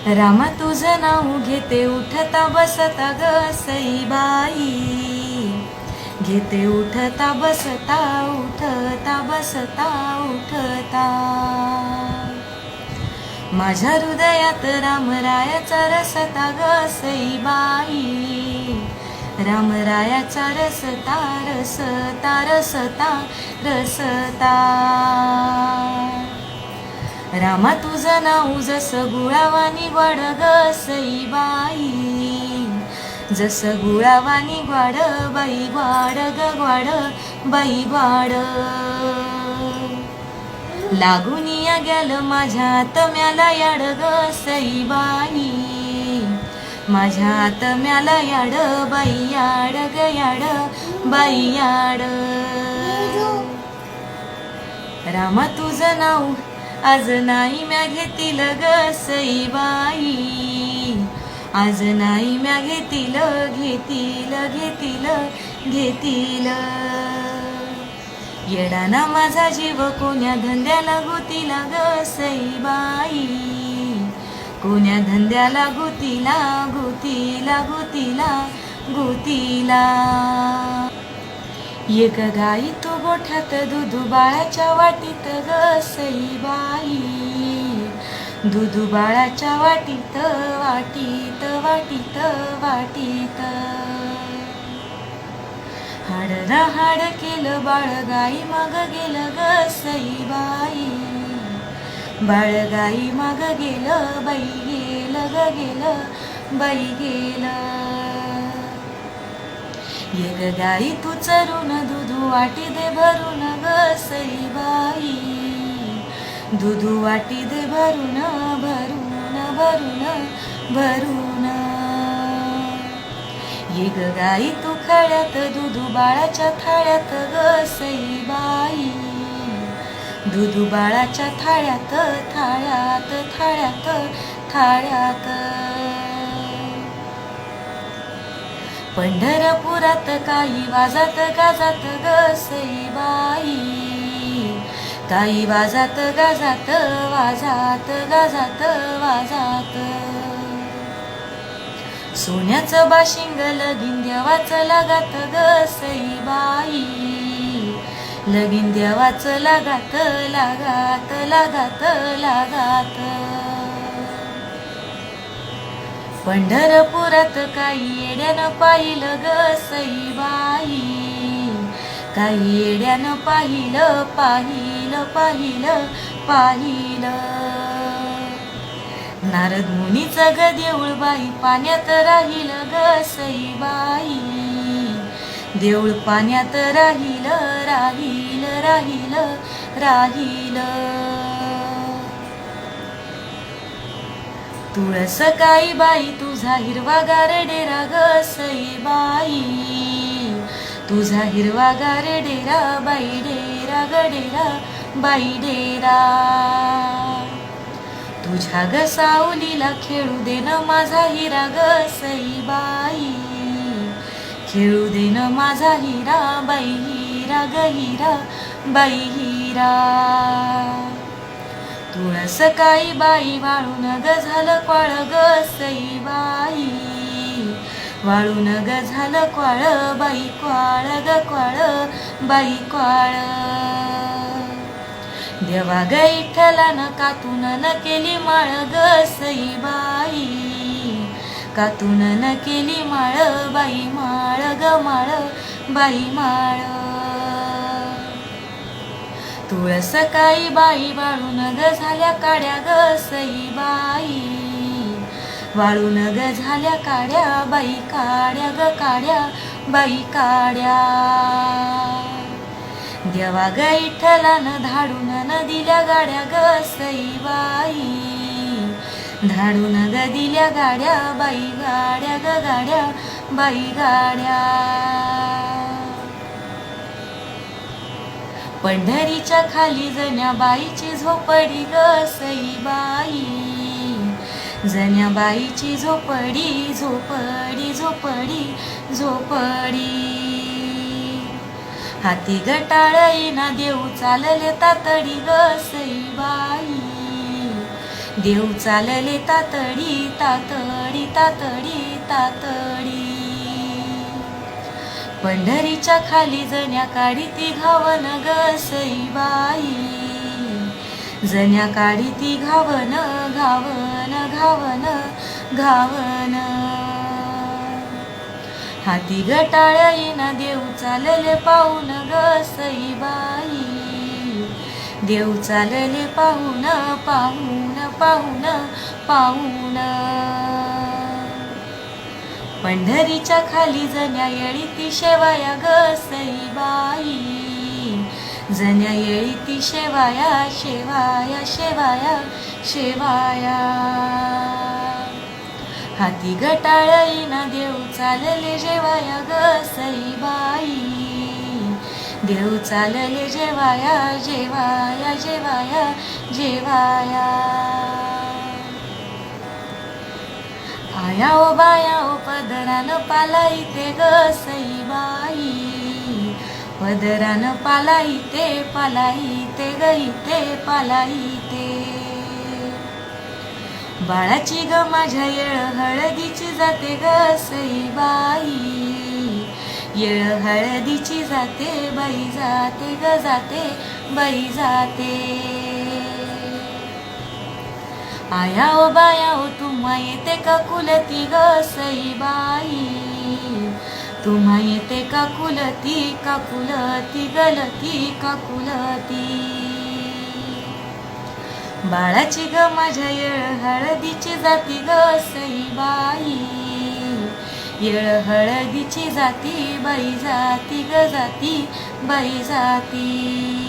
रामा तुझं नाव घेते उठता बसता ग सईबाई, घेते उठता बसता उठता बसता उठता. माझ्या हृदयात रामरायाचा रसता ग सईबाई, रामरायाचा रसता रसता रसता रसता. रामा तुझं नाव जसं गुळावानी ग्वाड ग सईबाई, जसं गुळावानी ग्वाड बाई ग्वाड ग ग्वाड बाई ग्वाड. लागून या गेल माझ्या आत्म्याला याड ग सईबाई, माझ्या आत्म्याला याड बाई याड ग याड बाई याड. रामा तुझं नाव आज नाही म्या घेतील ग सईबाई, आज नाही म्या घेतील घेतील घेतील घेतील. येडाना माझा जीव कोण्या धंद्याला गुतीला ग सईबाई, कोण्या धंद्याला गुतीला गुतीला गुतीला गुतीला. एक गाई तू गोठ्यात दूध बाळाच्या वाटीत ग सईबाई, दूध बाळाच्या वाटीत वाटीत वाटीत वाटीत. हाड ना हाड केलं बाळ गाई माग गेलं ग सईबाई, बाळ गाई माग गेलं बाई गेलं ग गेलं बाई गेलं. एक गाई तू चरून दूध वाटी दे भरून ग सईबाई, दूध वाटी दे भरून भरून भरून भरून. एक गाई तू खळ्यात दूध बाळाच्या थाळ्यात ग सईबाई, दूध बाळाच्या थाळ्यात थाळ्यात थाळ्यात थाळ्यात. पंढरपुरात काही वाजात गाजात ग सईबाई, काही वाजात गाजात वाजात गाजात वाजात. सोन्याचं बाशिंग लगीन देवाचं लागात ग सईबाई, लगीन देवाचं लागात लागात लागात लागात. पंढरपुरात काही येड्यानं पाहिलं ग सईबाई, काही येड्यानं पाहिलं पाहिलं पाहिलं पाहिलं. नारद मुनीचं ग देऊळ बाई पाण्यात राहिलं ग सईबाई, देऊळ पाण्यात राहिलं राहिलं राहिलं राहिलं. तुळस काही बाई तुझा हिरवागार डेरा ग सईबाई, तुझा हिरवागार डेरा बाई डेरा ग डेरा बाई डेरा. तुझ्या ग सावलीला खेळू दे न माझा हिरा ग सईबाई, खेळू दे न माझा हिरा बाई हिरा ग हिरा बाई हिरा. तुळस काही बाई वाळून ग झालं क्वाळ ग सईबाई, वाळून ग झालं क्वाळ बाई क्वाळ ग क्वाळ बाई क्वाळ. देवा ग विठ्ठलानं कातून न केली माळ ग सईबाई, कातून न केली माळ बाई माळ ग माळ बाई माळ. तुळस काही बाई वाळून ग झाल्या काड्या ग सईबाई, वाळून ग झाल्या काड्या बाई काड्या ग काड्या बाई काड्या. देवा ग विठ्ठलानं धाडून न दिल्या गाड्या ग सईबाई, धाडून ग दिल्या गाड्या बाई गाड्या ग गाड्या बाई गाड्या. पंढरीच्या खाली जण्या बाईची झोपडी ग सईबाई, जण्या बाईची झोपडी झोपडी झोपडी झोपडी. हाती गटाळी ना देऊ चालले तातडी ग सईबाई, देव चालले तातडी तातडी तातडी तातडी. पंढरीच्या खाली जण्या काढी ती घावन ग सईबाई, जण्या काढी ती घावन घावन घावन घावन. हाती गटाळीना देव चालले पाहून ग सईबाई, देव चालले पाहून पाहून पाहून पाहून. पंढरीच्या खाली जण्या येळी ती शेवाया ग सईबाई, जण्या येळी ती शेवाया शेवाया शेवाया शेवाया. हाती गटाळीना देव चालले जेवाया ग सईबाई, देव चालले जेवाया जेवाया जेवाया जेवाया. आया ओ बाया ओ पदरान पालाईते ग सईबाई, पदरान पालाईते पालाईते गईते पालाईते. बाळाची ग माझ्या येळ हळदीची जाते ग सईबाई, येळ हळदीची जाते बाई जाते ग जाते बाई जाते. आया ओ बाया ओ तुम्हा येते का कुलती ग सईबाई, तुम्हा येते का कुलती का कुलती गलती का कुलती. बाळाची ग माझ्या येळ हळदीची जाती ग सईबाई, येळ हळदीची जाती बाई जाती ग जाती बाई जाती.